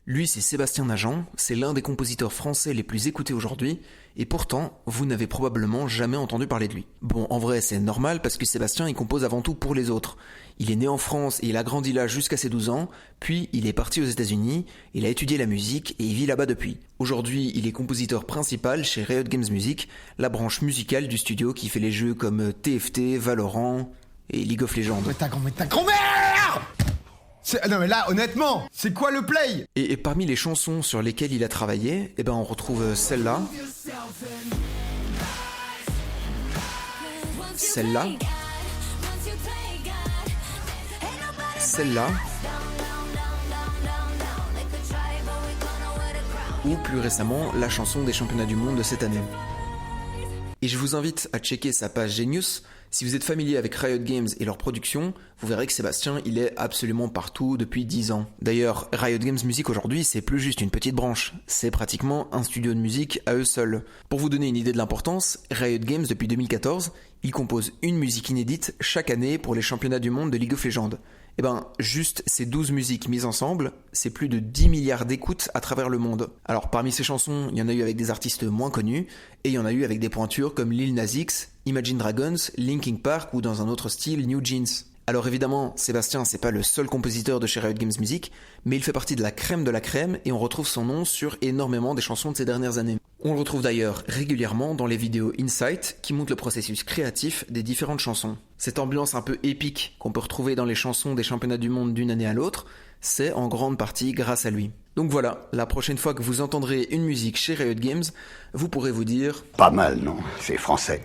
Lui, c'est Sébastien Nagent, c'est l'un des compositeurs français les plus écoutés aujourd'hui, et pourtant, vous n'avez probablement jamais entendu parler de lui. Bon, en vrai, c'est normal parce que Sébastien, il compose avant tout pour les autres. Il est né en France et il a grandi là jusqu'à ses 12 ans, puis il est parti aux États-Unis, il a étudié la musique et il vit là-bas depuis. Aujourd'hui, il est compositeur principal chez Riot Games Music, la branche musicale du studio qui fait les jeux comme TFT, Valorant et League of Legends. Mais ta grand-mère! Non mais là, honnêtement, c'est quoi le play? Et parmi les chansons sur lesquelles il a travaillé, on retrouve celle-là, celle-là, celle-là, ou plus récemment, la chanson des championnats du monde de cette année. Et je vous invite à checker sa page Genius. Si vous êtes familier avec Riot Games et leur production, vous verrez que Sébastien, il est absolument partout depuis 10 ans. D'ailleurs, Riot Games Music aujourd'hui, c'est plus juste une petite branche. C'est pratiquement un studio de musique à eux seuls. Pour vous donner une idée de l'importance, Riot Games, depuis 2014, il compose une musique inédite chaque année pour les championnats du monde de League of Legends. Juste ces 12 musiques mises ensemble, c'est plus de 10 milliards d'écoutes à travers le monde. Alors parmi ces chansons, il y en a eu avec des artistes moins connus, et il y en a eu avec des pointures comme Lil Nas X, Imagine Dragons, Linkin Park ou dans un autre style, New Jeans. Alors évidemment, Sébastien, c'est pas le seul compositeur de chez Riot Games Music, mais il fait partie de la crème et on retrouve son nom sur énormément des chansons de ces dernières années. On le retrouve d'ailleurs régulièrement dans les vidéos Insight qui montrent le processus créatif des différentes chansons. Cette ambiance un peu épique qu'on peut retrouver dans les chansons des championnats du monde d'une année à l'autre, c'est en grande partie grâce à lui. Donc voilà, la prochaine fois que vous entendrez une musique chez Riot Games, vous pourrez vous dire... Pas mal, non? C'est français.